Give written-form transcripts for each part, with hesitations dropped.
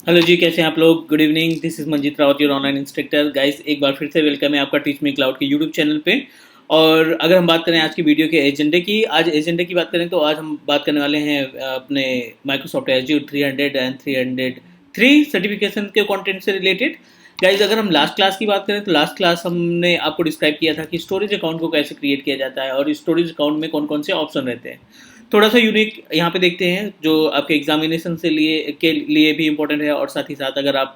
Hello जी, कैसे हैं आप लोग। Good evening, this is Manjeet Rawat, your online instructor. Guys, एक बार फिर से वेलकम है आपका टीच मी क्लाउड के यूट्यूब चैनल पे। और अगर हम बात करें आज की वीडियो के एजेंडे की, आज एजेंडे की बात करें तो आज हम बात करने वाले हैं अपने माइक्रोसॉफ्ट एज्यूर 300 एंड 303 सर्टिफिकेशन के कंटेंट से रिलेटेड। गाइज, अगर हम लास्ट क्लास की बात करें तो लास्ट क्लास हमने आपको डिस्क्राइब किया था कि स्टोरेज अकाउंट को कैसे क्रिएट किया जाता है और स्टोरेज अकाउंट में कौन कौन से ऑप्शन रहते हैं। थोड़ा सा यूनिक यहाँ पे देखते हैं जो आपके एग्जामिनेशन से लिए भी इंपॉर्टेंट है, और साथ ही साथ अगर आप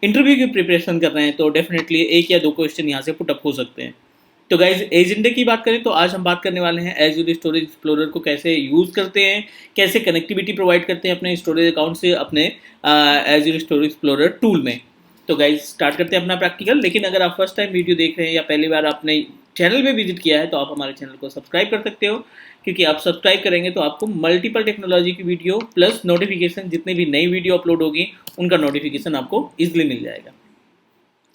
इंटरव्यू की प्रिपरेशन कर रहे हैं तो डेफिनेटली एक या दो क्वेश्चन यहाँ से पुटअप हो सकते हैं। तो गाइज, एजेंडे की बात करें तो आज हम बात करने वाले हैं एज्यूर स्टोरेज एक्सप्लोरर को कैसे यूज़ करते हैं, कैसे कनेक्टिविटी प्रोवाइड करते हैं अपने स्टोरेज अकाउंट से अपने एज्यूर स्टोरेज एक्सप्लोरर टूल में। तो गाइज, स्टार्ट करते हैं अपना प्रैक्टिकल। लेकिन अगर आप फर्स्ट टाइम वीडियो देख रहे हैं या पहली बार आपने चैनल में विजिट किया है तो आप हमारे चैनल को सब्सक्राइब कर सकते हो, क्योंकि आप सब्सक्राइब करेंगे तो आपको मल्टीपल टेक्नोलॉजी की वीडियो प्लस नोटिफिकेशन, जितनी भी नई वीडियो अपलोड होगी उनका नोटिफिकेशन आपको इजीली मिल जाएगा।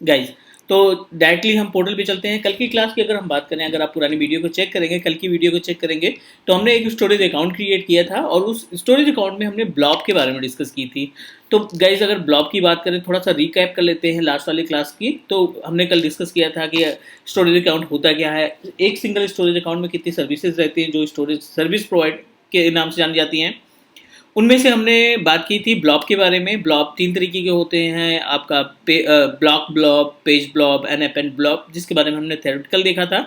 गाइज, तो डायरेक्टली हम पोर्टल पे चलते हैं। कल की क्लास की अगर हम बात करें, अगर आप पुरानी वीडियो को चेक करेंगे, कल की वीडियो को चेक करेंगे तो हमने एक स्टोरेज अकाउंट क्रिएट किया था और उस स्टोरेज अकाउंट में हमने ब्लॉब के बारे में डिस्कस की थी। तो गाइज, अगर ब्लॉब की बात करें, थोड़ा सा रिकैप कर लेते हैं लास्ट वाली क्लास की। तो हमने कल डिस्कस किया था कि स्टोरेज अकाउंट होता क्या है, एक सिंगल स्टोरेज अकाउंट में कितनी सर्विसेज रहती हैं जो स्टोरेज सर्विस प्रोवाइड के नाम से जानी जाती हैं। उनमें से हमने बात की थी ब्लॉब के बारे में। ब्लॉब तीन तरीके के होते हैं आपका, block blob, page blob and append blob, जिसके बारे में हमने थ्योरेटिकल देखा था।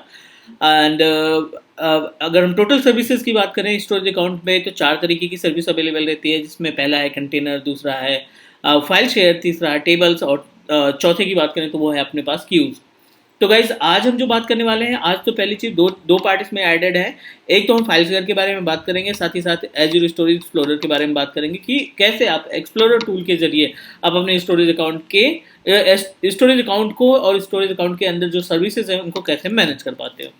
एंड अगर हम टोटल सर्विसेज की बात करें स्टोरेज अकाउंट में तो चार तरीके की सर्विस अवेलेबल रहती है, जिसमें पहला है कंटेनर, दूसरा है फाइल शेयर, तीसरा है टेबल्स, और चौथे की बात करें तो वो है अपने पास क्यूज। तो गाइज, आज हम जो बात करने वाले हैं, आज तो पहली चीज दो दो पार्ट इसमें एडेड है। एक तो हम फाइल शेयर के बारे में बात करेंगे, साथ ही साथ एज्यूर स्टोरेज एक्सप्लोरर के बारे में बात करेंगे कि कैसे आप एक्सप्लोरर टूल के जरिए आप अपने स्टोरेज अकाउंट के स्टोरेज अकाउंट को और स्टोरेज अकाउंट के अंदर जो सर्विसेज हैं उनको कैसे मैनेज कर पाते हो।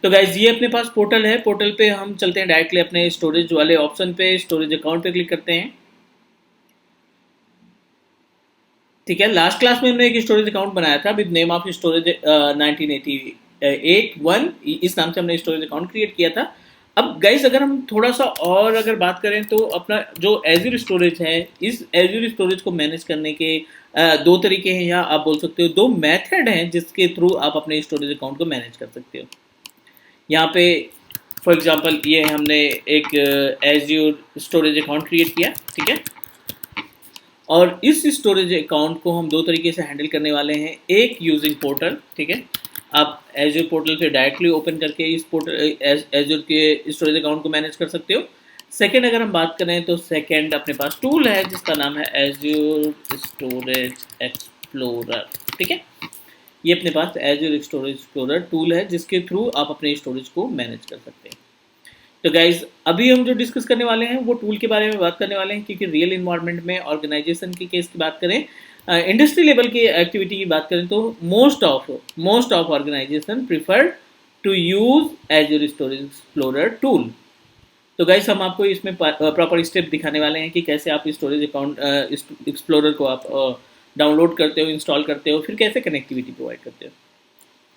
तो गाइज, ये अपने पास पोर्टल है। पोर्टल पे हम चलते हैं डायरेक्टली अपने स्टोरेज वाले ऑप्शन पे, स्टोरेज अकाउंट पे क्लिक करते हैं। ठीक है, लास्ट क्लास में हमने एक स्टोरेज अकाउंट बनाया था विद नेम ऑफ स्टोरेज 1988 इस नाम से हमने स्टोरेज अकाउंट क्रिएट किया था। अब गाइस, अगर हम थोड़ा सा और अगर बात करें तो अपना जो एज्यूर स्टोरेज है, इस एज्यूर स्टोरेज को मैनेज करने के दो तरीके हैं, या आप बोल सकते हो दो मेथड हैं जिसके थ्रू आप अपने स्टोरेज अकाउंट को मैनेज कर सकते हो। यहाँ पे फॉर एग्जांपल ये हमने एक एज्यूर स्टोरेज अकाउंट क्रिएट किया, ठीक है। और इस स्टोरेज अकाउंट को हम दो तरीके से हैंडल करने वाले हैं। एक यूजिंग पोर्टल, ठीक है, आप एज्योर पोर्टल से डायरेक्टली ओपन करके इस पोर्टल एज्योर के स्टोरेज अकाउंट को मैनेज कर सकते हो। सेकेंड अगर हम बात करें तो सेकेंड अपने पास टूल है जिसका नाम है एज्योर स्टोरेज एक्सप्लोरर, ठीक है। ये अपने पास एज्योर स्टोरेज एक्सप्लोरर टूल है जिसके थ्रू आप अपने स्टोरेज को मैनेज कर सकते हैं। तो गाइज, अभी हम जो डिस्कस करने वाले हैं वो टूल के बारे में बात करने वाले हैं, क्योंकि रियल इन्वायरमेंट में ऑर्गेनाइजेशन की केस की बात करें, इंडस्ट्री लेवल की एक्टिविटी की बात करें तो most of organisation prefer to use Azure storage explorer tool. तो गाइस, हम आपको इसमें प्रॉपर स्टेप दिखाने वाले हैं कि कैसे आप स्टोरेज अकाउंट एक्सप्लोरर को आप डाउनलोड करते हो, इंस्टॉल करते हो, फिर कैसे कनेक्टिविटी प्रोवाइड करते हो।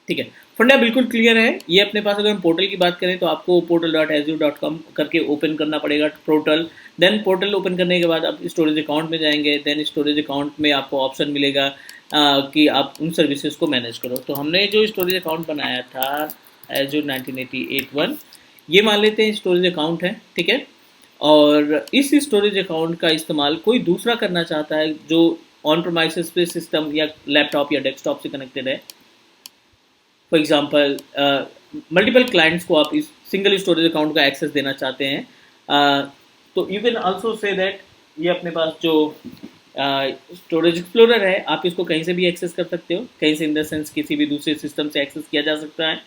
ठीक है, फंडा बिल्कुल क्लियर है। ये अपने पास अगर हम पोर्टल की बात करें तो आपको portal.azure.com करके ओपन करना पड़ेगा पोर्टल। देन पोर्टल ओपन करने के बाद आप स्टोरेज अकाउंट में जाएंगे। देन स्टोरेज अकाउंट में आपको ऑप्शन मिलेगा कि आप उन सर्विसेज को मैनेज करो। तो हमने जो स्टोरेज अकाउंट बनाया था Azure 1988 ये मान लेते हैं स्टोरेज अकाउंट है, ठीक है। और इस स्टोरेज अकाउंट का इस्तेमाल कोई दूसरा करना चाहता है जो ऑन प्रोमाइसेस पे सिस्टम या लैपटॉप या डेस्कटॉप से कनेक्टेड है। फॉर एग्जाम्पल, मल्टीपल क्लाइंट्स को आप इस सिंगल स्टोरेज अकाउंट का एक्सेस देना चाहते हैं, तो you can also say that ये अपने पास जो स्टोरेज एक्सप्लोरर है, आप इसको कहीं से भी एक्सेस कर सकते हो। कहीं से इन द सेंस किसी भी दूसरे सिस्टम से एक्सेस किया जा सकता है,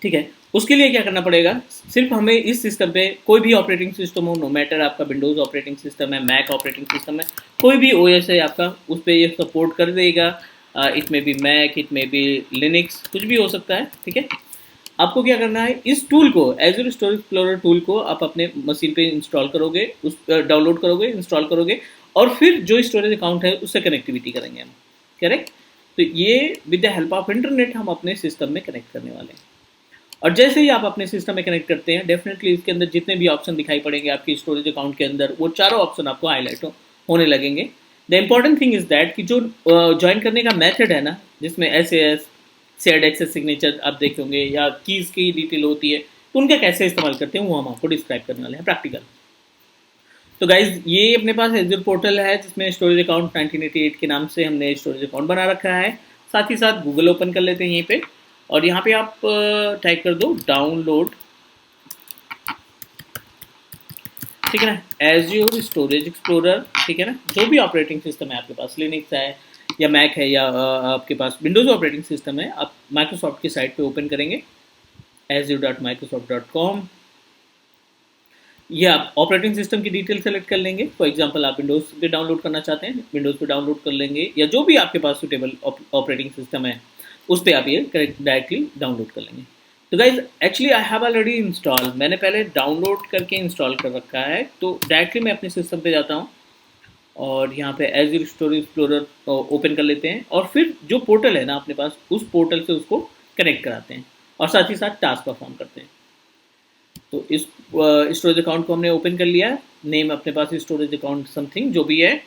ठीक है। उसके लिए क्या करना पड़ेगा, सिर्फ हमें इस सिस्टम पे कोई भी ऑपरेटिंग सिस्टम हो, नो मैटर आपका विंडोज़ ऑपरेटिंग सिस्टम है, मैक ऑपरेटिंग सिस्टम है, कोई भी ओएस है आपका, उस पर ये सपोर्ट कर देगा। इट में बी मैक, इट में बी लिनक्स, कुछ भी हो सकता है, ठीक है। आपको क्या करना है, इस टूल को एज्योर स्टोरेज एक्सप्लोरर टूल को आप अपने मशीन पे इंस्टॉल करोगे, उस डाउनलोड करोगे, इंस्टॉल करोगे, और फिर जो स्टोरेज अकाउंट है उससे कनेक्टिविटी करेंगे हम, करेक्ट। तो ये with the help of internet हम अपने सिस्टम में कनेक्ट करने वाले हैं। और जैसे ही आप अपने सिस्टम में कनेक्ट करते हैं, डेफिनेटली इसके अंदर जितने भी ऑप्शन दिखाई पड़ेंगे आपके स्टोरेज अकाउंट के अंदर, वो चारों ऑप्शन आपको हाईलाइट होने लगेंगे। The important thing is that कि जो ज्वाइन करने का मेथड है ना, जिसमें SAS शेयर्ड एक्सेस सिग्नेचर आप देखे होंगे या कीज़ की डिटेल होती है, तो उनका कैसे इस्तेमाल करते हैं वो हम आपको डिस्क्राइब करने वाले हैं प्रैक्टिकल। तो गाइज ये अपने पास एज्योर पोर्टल है जिसमें स्टोरेज अकाउंट 1988 के नाम से हमने स्टोरेज अकाउंट बना रखा है। साथ ही साथ गूगल ओपन कर लेते हैं यहीं पे, और यहाँ पे आप टाइप कर दो डाउनलोड, ठीक है ना, एज्योर स्टोरेज एक्सप्लोरर, ठीक है ना। जो भी ऑपरेटिंग सिस्टम है आपके पास, लिनक्स है या मैक है या आपके पास विंडोज़ ऑपरेटिंग सिस्टम है, आप माइक्रोसॉफ्ट की साइट पे ओपन करेंगे azure.microsoft.com। ये आप ऑपरेटिंग सिस्टम की डिटेल सेलेक्ट कर लेंगे। फॉर एग्जांपल आप विंडोज़ पे डाउनलोड करना चाहते हैं, विंडोज़ पे डाउनलोड कर लेंगे, या जो भी आपके पास सुटेबल ऑपरेटिंग सिस्टम है उस पर आप ये डायरेक्टली डाउनलोड कर लेंगे। तो guys actually I have already install, मैंने पहले डाउनलोड करके इंस्टॉल कर रखा है। तो डायरेक्टली मैं अपने सिस्टम पे जाता हूँ और यहाँ पे एज़्योर स्टोरेज एक्सप्लोरर ओपन कर लेते हैं, और फिर जो पोर्टल है ना अपने पास, उस पोर्टल से उसको कनेक्ट कराते हैं और साथ ही साथ टास्क परफॉर्म करते हैं। तो इस स्टोरेज अकाउंट को हमने ओपन कर लिया, नेम अपने पास स्टोरेज अकाउंट समथिंग जो भी है।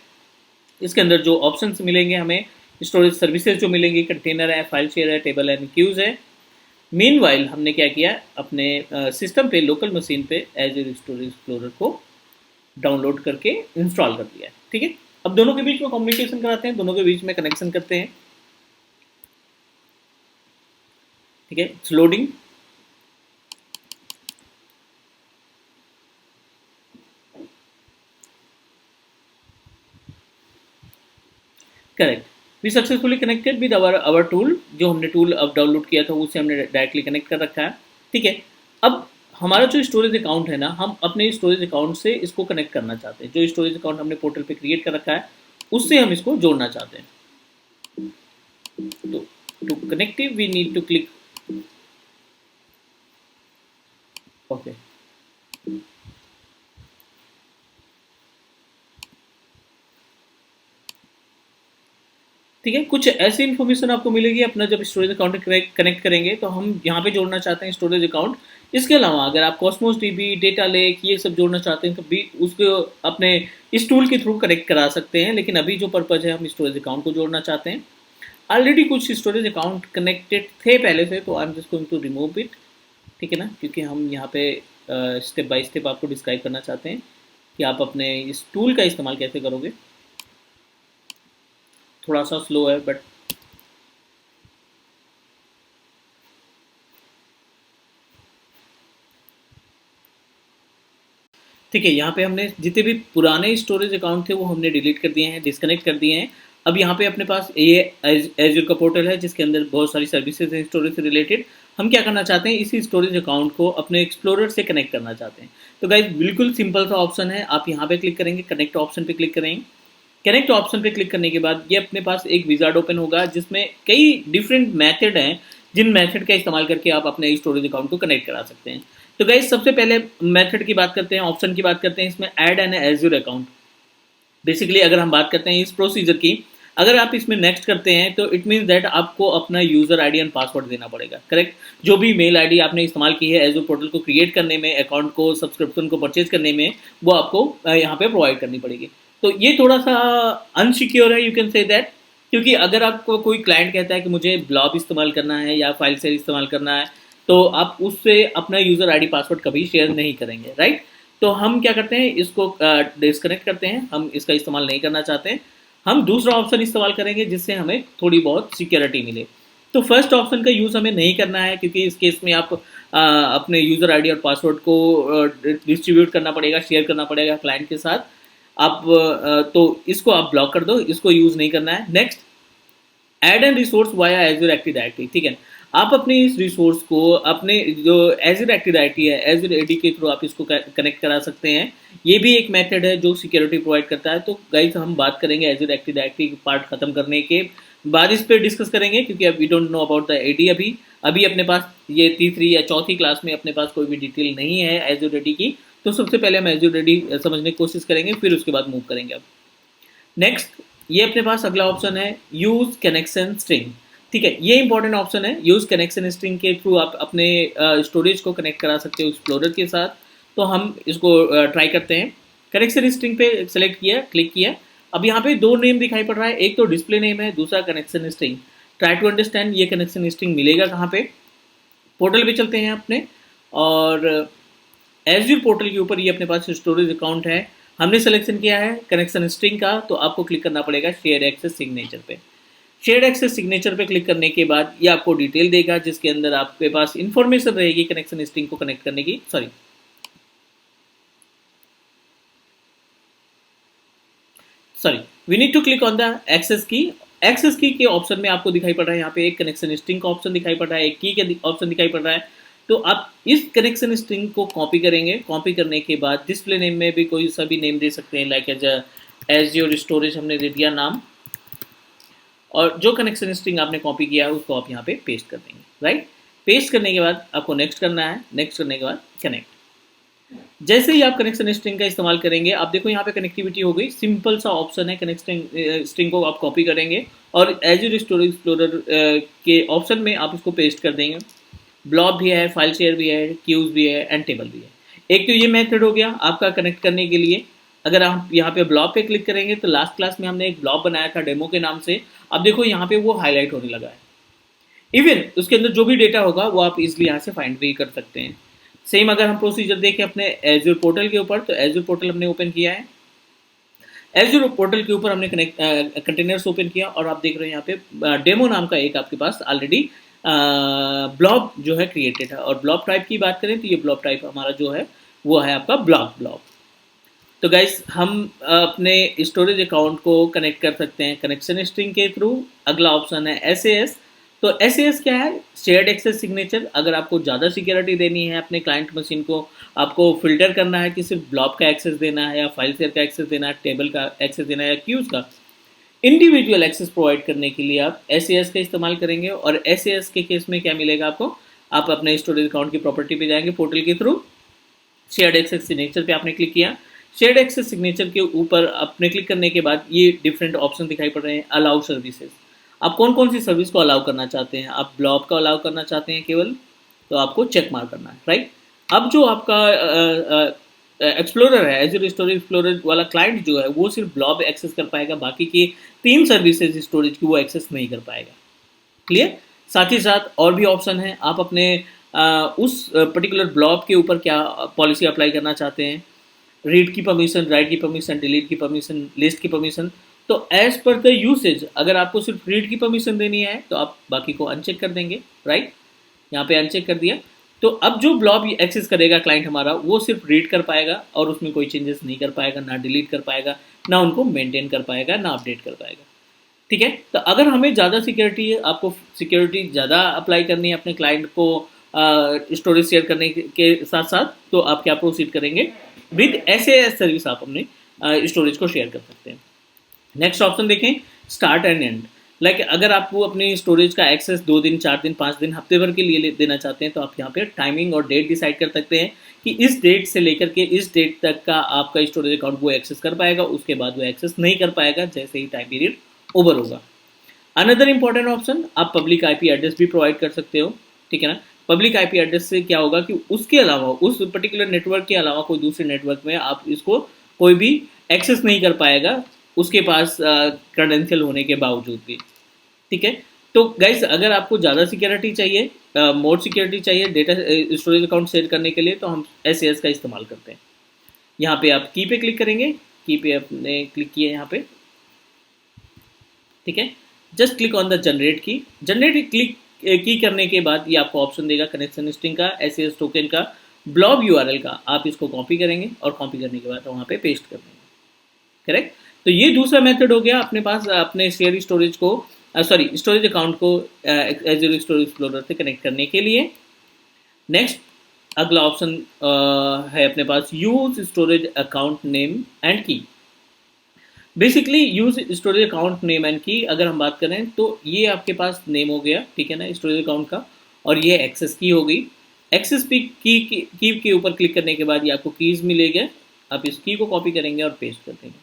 इसके अंदर जो ऑप्शंस मिलेंगे हमें, स्टोरेज सर्विसेज जो मिलेंगी, कंटेनर है, फाइल शेयर है, टेबल एंड क्यूज़ है। मीनवाइल हमने क्या किया, अपने सिस्टम पे लोकल मशीन पे एज़्योर स्टोरेज एक्सप्लोरर को डाउनलोड करके इंस्टॉल कर दिया है, ठीक है। अब दोनों के बीच में कम्युनिकेशन कराते हैं, दोनों के बीच में कनेक्शन करते हैं, ठीक है। It's loading. Correct, we successfully connected with our tool. जो हमने टूल अब डाउनलोड किया था उससे हमने डायरेक्टली कनेक्ट कर रखा है, ठीक है। अब हमारा जो स्टोरेज अकाउंट है ना, हम अपने स्टोरेज अकाउंट से इसको कनेक्ट करना चाहते हैं। जो स्टोरेज अकाउंट हमने पोर्टल पे क्रिएट कर रखा है उससे हम इसको जोड़ना चाहते हैं। तो to connective we need to click okay. ठीक है, कुछ ऐसी इन्फॉर्मेशन आपको मिलेगी अपना जब स्टोरेज अकाउंट कनेक्ट करेंगे। तो हम यहाँ पे जोड़ना चाहते हैं स्टोरेज अकाउंट। इसके अलावा अगर आप कॉस्मोस डीबी, डेटा लेक ये सब जोड़ना चाहते हैं तो भी उसको अपने इस टूल के थ्रू कनेक्ट करा सकते हैं। लेकिन अभी जो पर्पज़ है, हम स्टोरेज अकाउंट को जोड़ना चाहते हैं। ऑलरेडी कुछ स्टोरेज अकाउंट कनेक्टेड थे पहले से, तो I am just going to remove it, ठीक है ना, क्योंकि हम यहाँ पे स्टेप बाय स्टेप आपको डिस्क्राइब करना चाहते हैं कि आप अपने इस टूल का इस्तेमाल कैसे करोगे। थोड़ा सा स्लो है बट ठीक है। यहाँ पे हमने जितने भी पुराने स्टोरेज अकाउंट थे वो हमने डिलीट कर दिए हैं, डिस्कनेक्ट कर दिए हैं। अब यहाँ पे अपने पास ये एज्योर का पोर्टल है जिसके अंदर बहुत सारी सर्विसेज हैं स्टोरेज से रिलेटेड। हम क्या करना चाहते हैं, इसी स्टोरेज अकाउंट को अपने एक्सप्लोरर से कनेक्ट करना चाहते हैं। तो गाइस बिल्कुल सिंपल सा ऑप्शन है, आप यहाँ पे क्लिक करेंगे, कनेक्ट ऑप्शन पे क्लिक करेंगे। कनेक्ट ऑप्शन पे क्लिक करने के बाद ये अपने पास एक विजार्ड ओपन होगा जिसमें कई डिफरेंट मेथड हैं, जिन मेथड का इस्तेमाल करके आप अपने स्टोरेज अकाउंट को कनेक्ट करा सकते हैं। तो गाइस सबसे पहले मेथड की बात करते हैं, ऑप्शन की बात करते हैं। इसमें add N azure account. Basically अगर हम बात करते हैं इस प्रोसीजर की, अगर आप इसमें नेक्स्ट करते हैं तो इट मीन्स दैट आपको अपना यूजर आईडी एंड पासवर्ड देना पड़ेगा, करेक्ट। जो भी मेल आईडी आपने इस्तेमाल की है एज्योर पोर्टल को क्रिएट करने में, अकाउंट को, सब्सक्रिप्शन को परचेज करने में, वो आपको यहाँ पे प्रोवाइड करनी पड़ेगी। तो ये थोड़ा सा अनसिक्योर है, यू कैन से दैट, क्योंकि अगर आपको कोई क्लाइंट कहता है कि मुझे ब्लॉब इस्तेमाल करना है या फाइल शेयर इस्तेमाल करना है, तो आप उससे अपना यूज़र आईडी पासवर्ड कभी शेयर नहीं करेंगे, राइट। तो हम क्या करते हैं, इसको डिस्कनेक्ट करते हैं, हम इसका इस्तेमाल नहीं करना चाहते हैं। हम दूसरा ऑप्शन इस्तेमाल करेंगे जिससे हमें थोड़ी बहुत सिक्योरिटी मिले। तो फर्स्ट ऑप्शन का यूज़ हमें नहीं करना है, क्योंकि इस केस में आप अपने यूज़र आईडी और पासवर्ड को डिस्ट्रीब्यूट करना पड़ेगा, शेयर करना पड़ेगा क्लाइंट के साथ। आप तो इसको आप ब्लॉक कर दो, इसको यूज़ नहीं करना है। Next, add and resource via azure active directory, ठीक है। आप अपने इस रिसोर्स को अपने जो एज्योर एक्टिव डायरेक्टरी है, एज्योर एडी के थ्रू आप इसको कनेक्ट करा सकते हैं। ये भी एक मेथड है जो सिक्योरिटी प्रोवाइड करता है। तो गाइस हम बात करेंगे एज्योर एक्टिव डायरेक्टरी पार्ट खत्म करने के बाद इस पर डिस्कस करेंगे, क्योंकि अब we don't know about the AD. अभी अपने पास ये तीसरी या चौथी क्लास में अपने पास कोई भी डिटेल नहीं है एज्योर एडी की। तो सबसे पहले हम एज्योर एडी समझने की कोशिश करेंगे, फिर उसके बाद मूव करेंगे। अब नेक्स्ट, ये अपने पास अगला ऑप्शन है यूज कनेक्शन स्ट्रिंग। ठीक है, ये इंपॉर्टेंट ऑप्शन है। यूज कनेक्शन स्ट्रिंग के थ्रू आप अपने स्टोरेज को कनेक्ट करा सकते हो एक्सप्लोरर के साथ। तो हम इसको ट्राई करते हैं। कनेक्शन स्ट्रिंग पे सेलेक्ट किया, क्लिक किया। अब यहाँ पे दो नेम दिखाई पड़ रहा है, एक तो डिस्प्ले नेम है, दूसरा connection string. Try to understand ये कनेक्शन स्ट्रिंग मिलेगा कहाँ पे। पोर्टल पे चलते हैं अपने, और एज्यूर पोर्टल के ऊपर ये अपने पास स्टोरेज अकाउंट है। हमने सिलेक्शन किया है कनेक्शन स्ट्रिंग का, तो आपको क्लिक करना पड़ेगा शेयर एक्सेस सिग्नेचर पे। शेयर एक्सेस सिग्नेचर पे क्लिक करने के बाद ये आपको डिटेल देगा, जिसके अंदर आपके पास इंफॉर्मेशन रहेगी कनेक्शन स्ट्रिंग को कनेक्ट करने की। Sorry, we need to click on the access key. Access key के ऑप्शन में आपको दिखाई पड़ रहा है यहाँ पे एक कनेक्शन स्ट्रिंग का ऑप्शन दिखाई पड़ रहा है, एक की का ऑप्शन दिखाई पड़ रहा है। तो आप इस कनेक्शन स्ट्रिंग को कॉपी करेंगे। कॉपी करने के बाद डिस्प्ले नेम में भी कोई सा भी नेम दे सकते हैं, लाइक एज योर स्टोरेज हमने दे दिया नाम, और जो कनेक्शन स्ट्रिंग आपने कॉपी किया है उसको आप यहाँ पे पेस्ट कर देंगे। राइट, पेस्ट करने के बाद आपको नेक्स्ट करना है। नेक्स्ट करने के बाद कनेक्ट। जैसे ही आप कनेक्शन स्ट्रिंग का इस्तेमाल करेंगे, आप देखो यहाँ पे कनेक्टिविटी हो गई। सिंपल सा ऑप्शन है, कनेक्शन स्ट्रिंग को आप कॉपी करेंगे और एज्यूर स्टोरेज एक्सप्लोरर के ऑप्शन में आप इसको पेस्ट कर देंगे। ब्लॉब भी है, फाइल शेयर भी है, क्यूज भी है, एंड टेबल भी है। एक तो ये मेथड हो गया आपका कनेक्ट करने के लिए। अगर आप यहाँ पे ब्लॉब पे क्लिक करेंगे तो लास्ट क्लास में हमने एक ब्लॉब बनाया था डेमो के नाम से। अब देखो यहाँ पे वो हाईलाइट होने लगा है। इवन उसके अंदर जो भी डेटा होगा वो आप इजिली यहाँ से फाइंड भी कर सकते हैं। सेम अगर हम प्रोसीजर देखें अपने एज्यूर पोर्टल के ऊपर, तो एज्यूर पोर्टल हमने ओपन किया है। एज्यूर पोर्टल के ऊपर हमने कंटेनर्स ओपन किया, और आप देख रहे हैं यहाँ पे डेमो नाम का एक आपके पास ऑलरेडी ब्लॉब जो है क्रिएटेड है। और ब्लॉब टाइप की बात करें तो ये ब्लॉब टाइप हमारा जो है वो है आपका ब्लॉब। तो गाइस हम अपने स्टोरेज अकाउंट को कनेक्ट कर सकते हैं कनेक्शन स्ट्रिंग के थ्रू। अगला ऑप्शन है SAS। तो SAS क्या है? Shared access signature. अगर आपको ज़्यादा सिक्योरिटी देनी है अपने क्लाइंट मशीन को, आपको फिल्टर करना है कि सिर्फ ब्लॉब का एक्सेस देना है या फाइल शेयर का एक्सेस देना है, टेबल का एक्सेस देना है या क्यूज का, इंडिविजुअल एक्सेस प्रोवाइड करने के लिए आप SAS का इस्तेमाल करेंगे। और SAS के केस में क्या मिलेगा आपको? आप अपने स्टोरेज अकाउंट की प्रॉपर्टी पे जाएंगे पोर्टल के थ्रू। शेयर्ड एक्सेस सिग्नेचर पे आपने क्लिक किया। शेयर्ड एक्सेस सिग्नेचर के ऊपर आपने क्लिक करने के बाद ये डिफरेंट ऑप्शन दिखाई पड़ रहे हैं। अलाउ सर्विसेज, आप कौन कौन सी सर्विस को अलाउ करना चाहते हैं। आप ब्लॉब का अलाउ करना चाहते हैं केवल, तो आपको चेक मार्क करना है। राइट, अब जो आपका एक्सप्लोरर है, एज्यूर स्टोरेज एक्सप्लोरर वाला क्लाइंट जो है वो सिर्फ ब्लॉब एक्सेस कर पाएगा, बाकी की 3 सर्विसेज स्टोरेज की वो एक्सेस नहीं कर पाएगा। क्लियर? साथ ही साथ और भी ऑप्शन है। आप अपने उस पर्टिकुलर ब्लॉब के ऊपर क्या पॉलिसी अप्लाई करना चाहते हैं, रीड की परमिशन, राइट की परमिशन, डिलीट की परमिशन, लिस्ट की परमिशन। तो एज पर द यूसेज, अगर आपको सिर्फ रीड की परमिशन देनी है तो आप बाकी को अनचेक कर देंगे। राइट, यहाँ पे अनचेक कर दिया। तो अब जो ब्लॉब एक्सेस करेगा क्लाइंट हमारा, वो सिर्फ रीड कर पाएगा और उसमें कोई चेंजेस नहीं कर पाएगा, ना डिलीट कर पाएगा, ना उनको मेंटेन कर पाएगा, ना अपडेट कर पाएगा। ठीक है, तो अगर हमें ज़्यादा सिक्योरिटी है, आपको सिक्योरिटी ज़्यादा अप्लाई करनी है अपने क्लाइंट को स्टोरेज शेयर करने के साथ साथ, तो आप क्या प्रोसीड करेंगे? विद SAS सर्विस आप अपने स्टोरेज को शेयर कर सकते हैं। नेक्स्ट ऑप्शन देखें, स्टार्ट एंड एंड। लाइक अगर आपको अपनी स्टोरेज का एक्सेस 2 दिन, 4 दिन, 5 दिन, हफ्ते भर के लिए देना चाहते हैं, तो आप यहाँ पे टाइमिंग और डेट डिसाइड कर सकते हैं कि इस डेट से लेकर के इस डेट तक का आपका स्टोरेज अकाउंट वो एक्सेस कर पाएगा, उसके बाद वो एक्सेस नहीं कर पाएगा जैसे ही टाइम पीरियड ओवर होगा। अनदर इंपॉर्टेंट ऑप्शन, आप पब्लिक IP एड्रेस भी प्रोवाइड कर सकते हो। ठीक है ना? पब्लिक IP एड्रेस से क्या होगा कि उसके अलावा, उस पर्टिकुलर नेटवर्क के अलावा कोई दूसरे नेटवर्क में आप इसको कोई भी एक्सेस नहीं कर पाएगा, उसके पास क्रेडेंशियल होने के बावजूद भी। ठीक है, तो गाइस अगर आपको ज़्यादा सिक्योरिटी चाहिए, मोर सिक्योरिटी चाहिए डेटा स्टोरेज अकाउंट शेयर करने के लिए, तो हम SAS का इस्तेमाल करते हैं। यहाँ पे आप की पे क्लिक करेंगे। की पे आपने क्लिक किया यहाँ पे। ठीक है, just click on the generate की। जनरेट क्लिक की करने के बाद ये आपको ऑप्शन देगा कनेक्शन स्ट्रिंग का, SAS टोकन का, ब्लॉब URL का। आप इसको कॉपी करेंगे और कॉपी करने के बाद वहाँ पे पेस्ट कर देंगे। करेक्ट, तो ये दूसरा मेथड हो गया अपने पास अपने शेयर स्टोरेज को, स्टोरेज अकाउंट को एज्यूर स्टोरेज एक्सप्लोरर से कनेक्ट करने के लिए। नेक्स्ट अगला ऑप्शन है अपने पास, use storage account name and key. Basically use storage account name and key अगर हम बात करें तो ये आपके पास नेम हो गया, ठीक है ना, स्टोरेज अकाउंट का, और ये एक्सेस की हो गई। एक्सेस की के ऊपर क्लिक करने के बाद ये आपको कीज मिलेगा, आप इस की को कॉपी करेंगे और पेस्ट कर देंगे।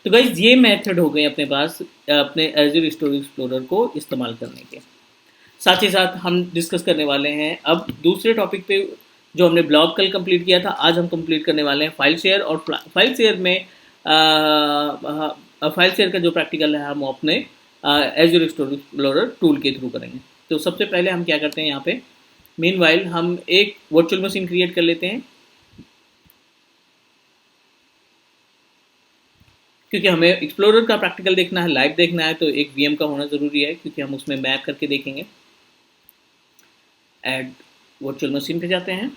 तो गाइज ये मेथड हो गए अपने पास अपने एज्यूर स्टोरेज एक्सप्लोरर को इस्तेमाल करने के। साथ ही साथ हम डिस्कस करने वाले हैं अब दूसरे टॉपिक पे। जो हमने ब्लॉग कल कंप्लीट किया था, आज हम कंप्लीट करने वाले हैं फाइल शेयर। और फाइल शेयर में फाइल शेयर का जो प्रैक्टिकल है हम अपने एज्योर एक्सप्लोरर टूल के थ्रू करेंगे। तो सबसे पहले हम क्या करते हैं यहाँ पे, मीनवाइल हम एक वर्चुअल मशीन क्रिएट कर लेते हैं, क्योंकि हमें एक्सप्लोरर का प्रैक्टिकल देखना है, लाइव देखना है, तो एक वीएम का होना ज़रूरी है, क्योंकि हम उसमें मैप करके देखेंगे। ऐड वर्चुअल मशीन पे जाते हैं,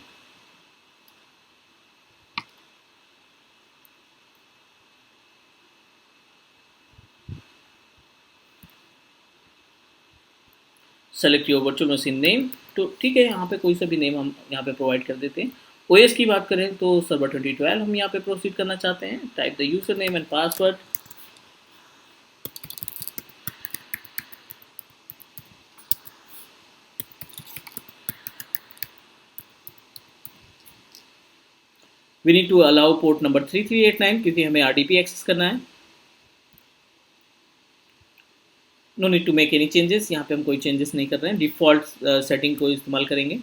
select your virtual machine name. तो ठीक है, यहाँ पे कोई सा भी नेम हम यहाँ पे प्रोवाइड कर देते हैं। ओएस की बात करें तो सर्वर 2012 हम यहाँ पे प्रोसीड करना चाहते हैं। Type the user name and password. We need to allow port number 3389, क्योंकि हमें आरडीपी एक्सेस करना है। No need to make any changes, यहाँ पे हम कोई चेंजेस नहीं कर रहे हैं, डिफ़ॉल्ट सेटिंग को इस्तेमाल करेंगे।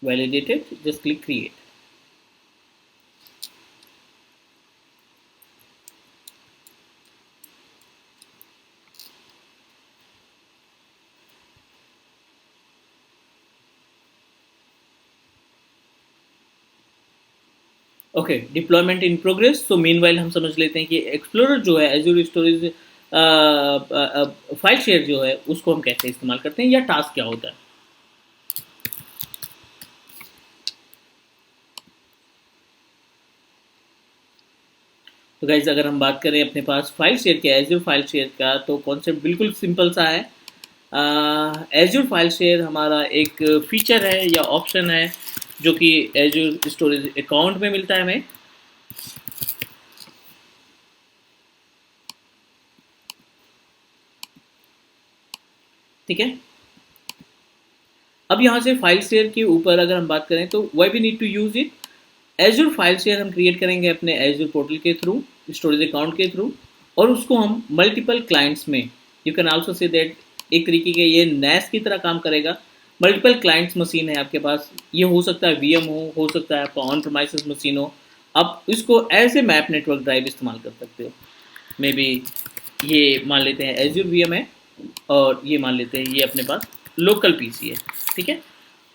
Validated, just click create. Okay, deployment in progress. So meanwhile हम समझ लेते हैं कि एक्सप्लोरर जो है, एज्योर स्टोरेज फाइल शेयर जो है, उसको हम कैसे इस्तेमाल करते हैं, या टास्क क्या होता है। तो गाइज अगर हम बात करें अपने पास फाइल शेयर का, एज्योर फाइल शेयर का, तो कॉन्सेप्ट बिल्कुल सिंपल सा है। एज्योर फाइल शेयर हमारा एक फीचर है या ऑप्शन है, जो कि एज्योर स्टोरेज अकाउंट में मिलता है हमें। ठीक है, अब यहाँ से फाइल शेयर के ऊपर अगर हम बात करें तो why we need to use it. Azure file share हम क्रिएट करेंगे अपने एज्योर पोर्टल के थ्रू, स्टोरेज अकाउंट के थ्रू, और उसको हम मल्टीपल क्लाइंट्स में, you can also say that एक तरीके के ये नैस की तरह काम करेगा। मल्टीपल क्लाइंट्स मशीन है आपके पास, ये हो सकता है वीएम हो सकता है आपका ऑन प्रोमाइसेस मशीन हो, आप इसको as a map network drive इस्तेमाल कर सकते हो। मे बी ये मान लेते हैं एज्योर वीएम है, और ये मान लेते हैं ये अपने पास लोकल पीसी है। ठीक है,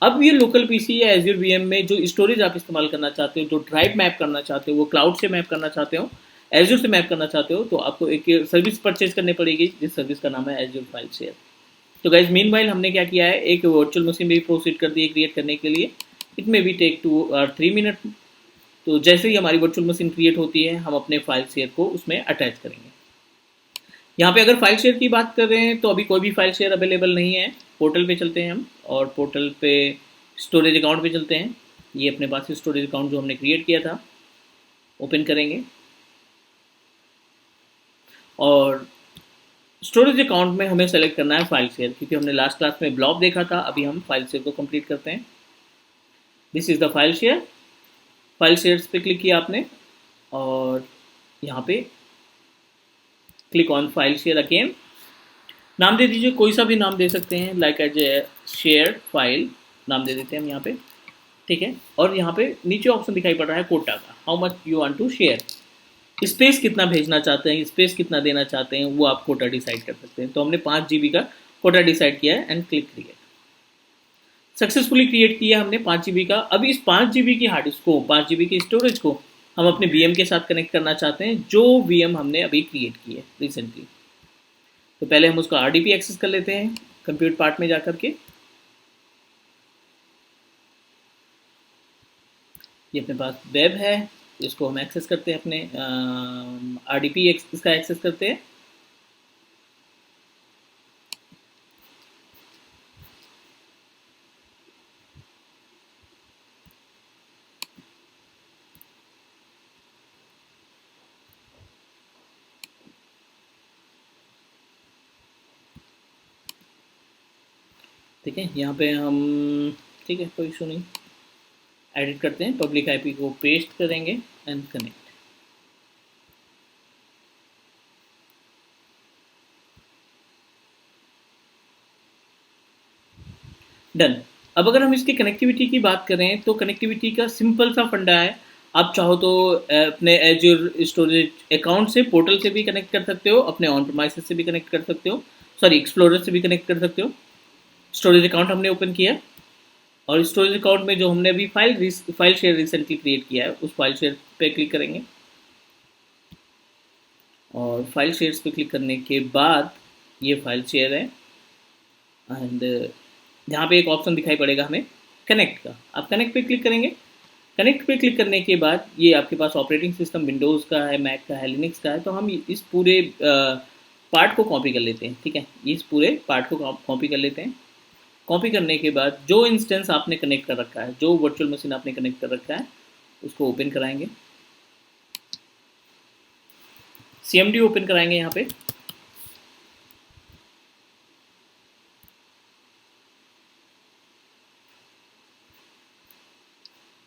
अब ये लोकल पीसी या एज्योर वीएम में जो स्टोरेज आप इस्तेमाल करना चाहते हो, जो ड्राइव मैप करना चाहते हो, वो क्लाउड से मैप करना चाहते हो, एज्योर से मैप करना चाहते हो, तो आपको एक सर्विस परचेज करनी पड़ेगी, जिस सर्विस का नाम है एज्योर फाइल शेयर। तो गाइज मीनवाइल हमने क्या किया है, एक वर्चुअल मशीन भी प्रोसीड कर दी है क्रिएट करने के लिए। It may be take 2 or 3 minute. तो जैसे ही हमारी वर्चुअल मशीन क्रिएट होती है, हम अपने फाइल शेयर को उसमें अटैच करेंगे। यहाँ पे अगर फाइल शेयर की बात कर रहे हैं तो अभी कोई भी फाइल शेयर अवेलेबल नहीं है। पोर्टल पे चलते हैं हम, और पोर्टल पे स्टोरेज अकाउंट पे चलते हैं। ये अपने पास स्टोरेज अकाउंट जो हमने क्रिएट किया था, ओपन करेंगे, और स्टोरेज अकाउंट में हमें सेलेक्ट करना है फाइल शेयर, क्योंकि हमने लास्ट क्लास में ब्लॉक देखा था। अभी हम फाइल शेयर को कंप्लीट करते हैं। This is the file share. File shares पे क्लिक किया आपने, और यहाँ पे click on file share again. नाम दे दीजिए, कोई सा भी नाम दे सकते हैं, like as a share file नाम दे देते हैं हम यहाँ पे। ठीक है, और यहाँ पे नीचे ऑप्शन दिखाई पड़ रहा है कोटा का, how much you want to share, space कितना भेजना चाहते हैं, स्पेस कितना देना चाहते हैं, वो आप कोटा डिसाइड कर सकते हैं। तो हमने 5 GB का कोटा डिसाइड किया है, and click create. Successfully create किया हमने 5 GB का। अब इस 5 GB की हार्ड डिस्क को, 5 GB की स्टोरेज को हम अपने वीएम के साथ कनेक्ट करना चाहते हैं, जो वीएम हमने अभी क्रिएट की है रिसेंटली। तो पहले हम उसका आरडीपी एक्सेस कर लेते हैं कंप्यूट पार्ट में जाकर के। ये अपने पास वेब है, इसको हम एक्सेस करते हैं, अपने आरडीपी इसका एक्सेस करते हैं। ठीक है, यहाँ पे हम, ठीक है कोई इशू नहीं, एडिट करते हैं, पब्लिक आईपी को पेस्ट करेंगे एंड कनेक्ट। डन। अब अगर हम इसकी कनेक्टिविटी की बात करें तो कनेक्टिविटी का सिंपल सा फंडा है। आप चाहो तो अपने एज्योर स्टोरेज अकाउंट से पोर्टल से भी कनेक्ट कर सकते हो, अपने ऑन प्रीमाइसेस से भी कनेक्ट कर सकते हो, सॉरी एक्सप्लोरर से भी कनेक्ट कर सकते हो। स्टोरेज अकाउंट हमने ओपन किया और स्टोरेज अकाउंट में जो हमने अभी फाइल शेयर रिसेंटली क्रिएट किया है उस फाइल शेयर पे क्लिक करेंगे और फाइल शेयर्स पे क्लिक करने के बाद ये फाइल शेयर है एंड यहाँ पे एक ऑप्शन दिखाई पड़ेगा हमें कनेक्ट का। आप कनेक्ट पे क्लिक करेंगे। कनेक्ट पे क्लिक करने के बाद ये आपके पास ऑपरेटिंग सिस्टम विंडोज़ का है, मैक का है, लिनक्स का है। तो हम इस पूरे पार्ट को कॉपी कर लेते हैं। ठीक है, इस पूरे पार्ट को कॉपी कर लेते हैं। कॉपी करने के बाद जो इंस्टेंस आपने कनेक्ट कर रखा है, जो वर्चुअल मशीन आपने कनेक्ट कर रखा है, उसको ओपन कराएंगे। CMD ओपन कराएंगे यहाँ पे।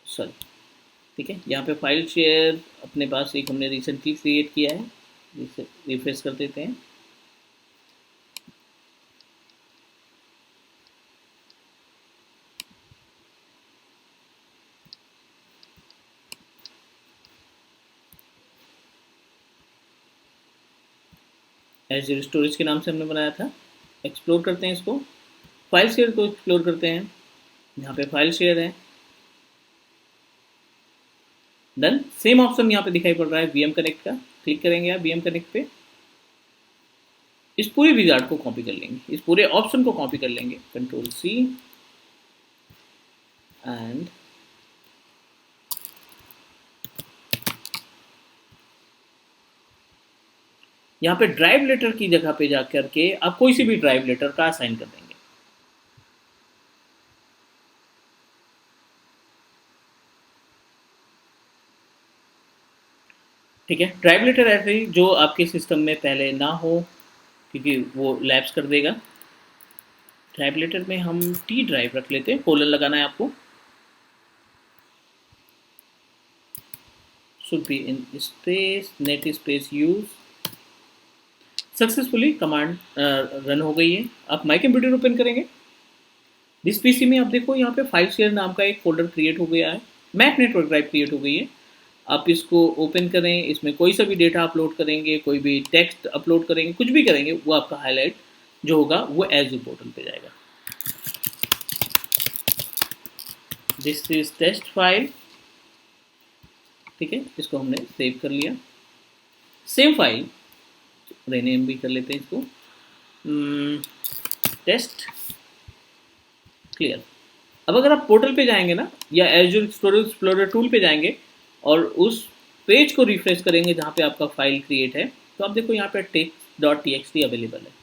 सॉरी, ठीक है, यहाँ पे फाइल शेयर अपने पास एक हमने रिसेंटली क्रिएट किया है, जिसे रिफ्रेश कर देते हैं। एज़्योर स्टोरेज के नाम से हमने बनाया था। एक्सप्लोर करते हैं इसको, फाइल शेयर को एक्सप्लोर करते हैं। यहाँ पे फाइल शेयर है। डन। सेम ऑप्शन यहाँ पे दिखाई पड़ रहा है VM कनेक्ट का। क्लिक करेंगे आप VM कनेक्ट पे। इस पूरे विजार्ड को कॉपी कर लेंगे, इस पूरे ऑप्शन को कॉपी कर लेंगे, Ctrl+C एंड यहाँ पे ड्राइव लेटर की जगह पे जाकर के आप कोई सी भी ड्राइव लेटर का असाइन कर देंगे। ठीक है, ड्राइव लेटर ऐसे ही जो आपके सिस्टम में पहले ना हो, क्योंकि वो लैप्स कर देगा। ड्राइव लेटर में हम T ड्राइव रख लेते हैं, कोलन लगाना है आपको। Should be in space net space use. Successfully command run हो गई है। आप माई कंप्यूटर ओपन करेंगे। दिस पीसी में आप देखो यहाँ पे फाइल शेयर नाम का एक फोल्डर क्रिएट हो गया है, मैक नेटवर्क ड्राइव क्रिएट हो गई है। आप इसको ओपन करें, इसमें कोई सा भी डेटा अपलोड करेंगे, कोई भी टेक्स्ट अपलोड करेंगे, कुछ भी करेंगे, वो आपका हाईलाइट जो होगा वो एज़्योर पोर्टल पे जाएगा। This is test file. ठीक है, इसको हमने सेव कर लिया। सेम फाइल रीनेम भी कर लेते हैं इसको, टेस्ट क्लियर। अब अगर आप पोर्टल पे जाएंगे ना, या एज़्योर स्टोरेज एक्सप्लोरर टूल पे जाएंगे और उस पेज को रिफ्रेश करेंगे जहाँ पे आपका फाइल क्रिएट है, तो आप देखो यहाँ पे text.txt अवेलेबल है।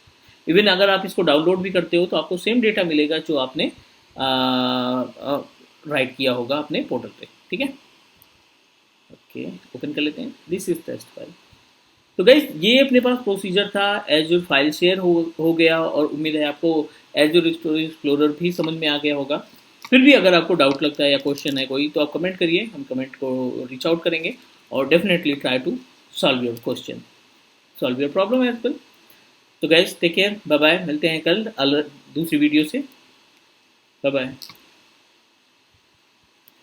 इवन अगर आप इसको डाउनलोड भी करते हो तो आपको सेम डेटा मिलेगा जो आपने राइट किया होगा अपने पोर्टल पे। ठीक है, ओके, ओपन कर लेते हैं। This is test file. तो गाइस ये अपने पास प्रोसीजर था। एज़्योर फाइल शेयर हो गया और उम्मीद है आपको एज़्योर स्टोरेज एक्सप्लोरर भी समझ में आ गया होगा। फिर भी अगर आपको डाउट लगता है या क्वेश्चन है कोई, तो आप कमेंट करिए, हम कमेंट को रीच आउट करेंगे और definitely try to solve your question, solve your problem as well. तो guys take care, bye bye, मिलते हैं कल दूसरी वीडियो से। Bye bye.